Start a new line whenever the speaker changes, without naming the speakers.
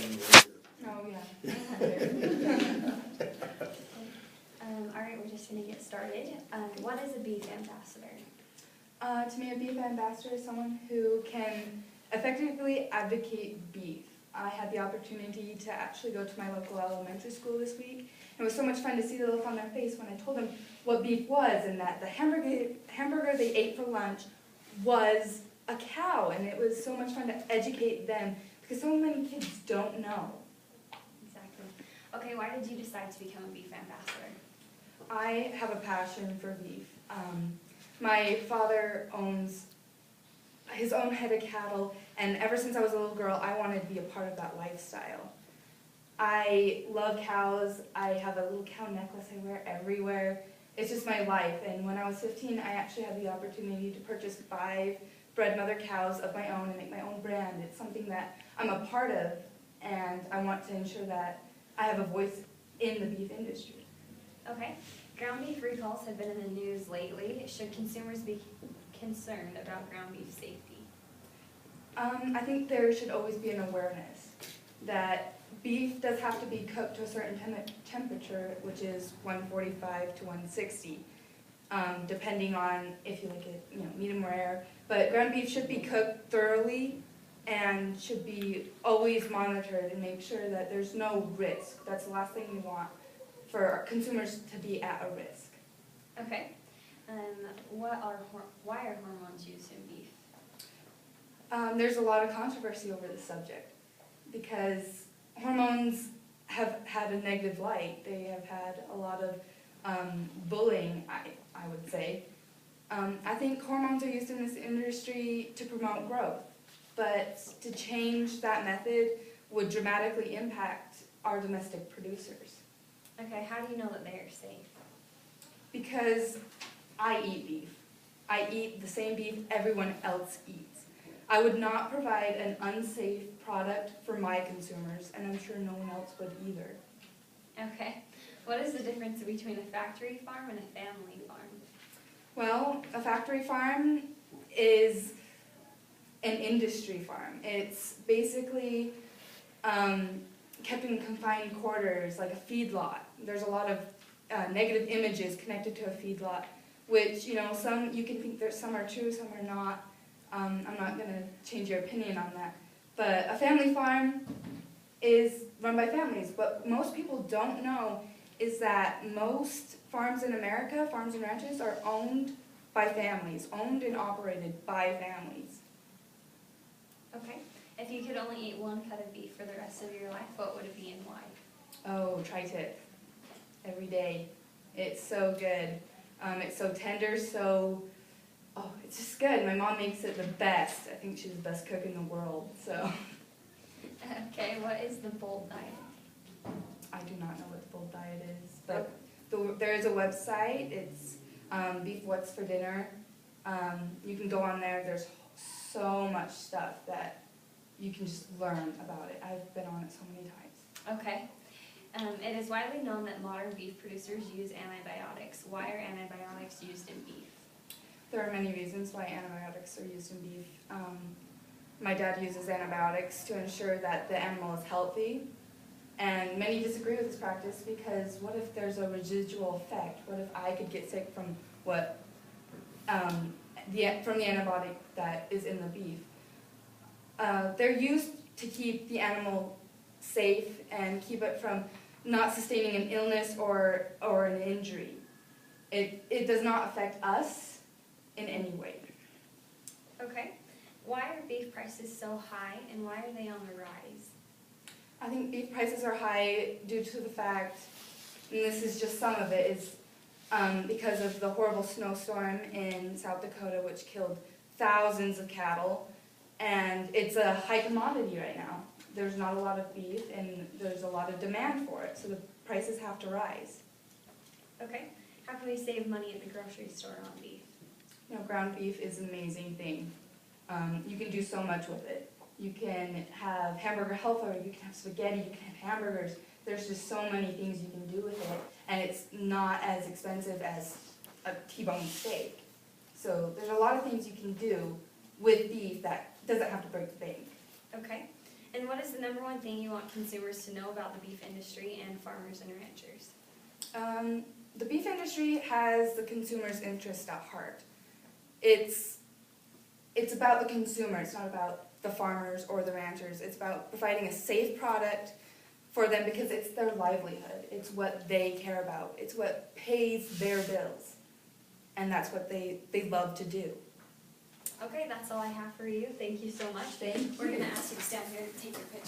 exciting later.
Oh, yeah.
All right, we're just going to get started. What is a beef ambassador?
To me, a beef ambassador is someone who can effectively advocate beef. I had the opportunity to actually go to my local elementary school this week. It was so much fun to see the look on their face when I told them what beef was and that the hamburger they ate for lunch was a cow. And it was so much fun to educate them because so many kids don't know.
Exactly. Okay, why did you decide to become a beef ambassador?
I have a passion for beef. My father owns his own head of cattle, and ever since I was a little girl, I wanted to be a part of that lifestyle. I love cows. I have a little cow necklace I wear everywhere. It's just my life, and when I was 15, I actually had the opportunity to purchase 5 bred mother cows of my own and make my own brand. It's something that I'm a part of, and I want to ensure that I have a voice in the beef industry.
Okay. Ground beef recalls have been in the news lately. Should consumers be concerned about ground beef safety?
I think there should always be an awareness that beef does have to be cooked to a certain temperature, which is 145 to 160, depending on if you like it, medium rare. But ground beef should be cooked thoroughly and should be always monitored and make sure that there's no risk. That's the last thing you want, for consumers to be at a risk.
Okay. Why are hormones used in beef?
There's a lot of controversy over this subject because hormones have had a negative light. They have had a lot of bullying, I would say. I think hormones are used in this industry to promote growth, but to change that method would dramatically impact our domestic producers.
Okay, how do you know that they are safe?
Because I eat beef. I eat the same beef everyone else eats. I would not provide an unsafe product for my consumers, and I'm sure no one else would either.
Okay. What is the difference between a factory farm and a family farm?
Well, a factory farm is an industry farm. It's basically kept in confined quarters, like a feedlot. There's a lot of negative images connected to a feedlot, which, some you can think that some are true, some are not. I'm not going to change your opinion on that. But a family farm is run by families. What most people don't know is that most farms in America, farms and ranches, are owned by families, owned and operated by families.
Okay. If you could only eat one cut of beef for the rest of your life, what would it be and why?
Oh, tri-tip. Every day. It's so good. It's so tender, it's just good. My mom makes it the best. I think she's the best cook in the world, so.
Okay, what is the Bold diet?
I do not know what the Bold diet is, but there is a website. It's Beef What's for Dinner. You can go on there. There's so much stuff that you can just learn about it. I've been on it so many times.
Okay. It is widely known that modern beef producers use antibiotics. Why are antibiotics used in beef?
There are many reasons why antibiotics are used in beef. My dad uses antibiotics to ensure that the animal is healthy, and many disagree with this practice because what if there's a residual effect? What if I could get sick from the antibiotic that is in the beef? They're used to keep the animal safe and keep it from not sustaining an illness or an injury. It does not affect us in any way.
Okay. Why are beef prices so high and why are they on the rise?
I think beef prices are high due to the fact, and this is just some of it, is because of the horrible snowstorm in South Dakota which killed thousands of cattle, and it's a high commodity right now. There's not a lot of beef and there's a lot of demand for it, so the prices have to rise.
Okay. How can we save money at the grocery store on beef?
Ground beef is an amazing thing. You can do so much with it. You can have hamburger helper, you can have spaghetti, you can have hamburgers. There's just so many things you can do with it, and it's not as expensive as a T-bone steak. So there's a lot of things you can do with beef that doesn't have to break the bank.
Okay. And And what is the number one thing you want consumers to know about the beef industry and farmers and ranchers?
The beef industry has the consumer's interest at heart. It's about the consumer, it's not about the farmers or the ranchers. It's about providing a safe product for them because it's their livelihood. It's what they care about. It's what pays their bills. And that's what they love to do.
Okay, that's all I have for you. Thank you so much.
Thank
We're
you.
gonna ask you to stand here and take your picture.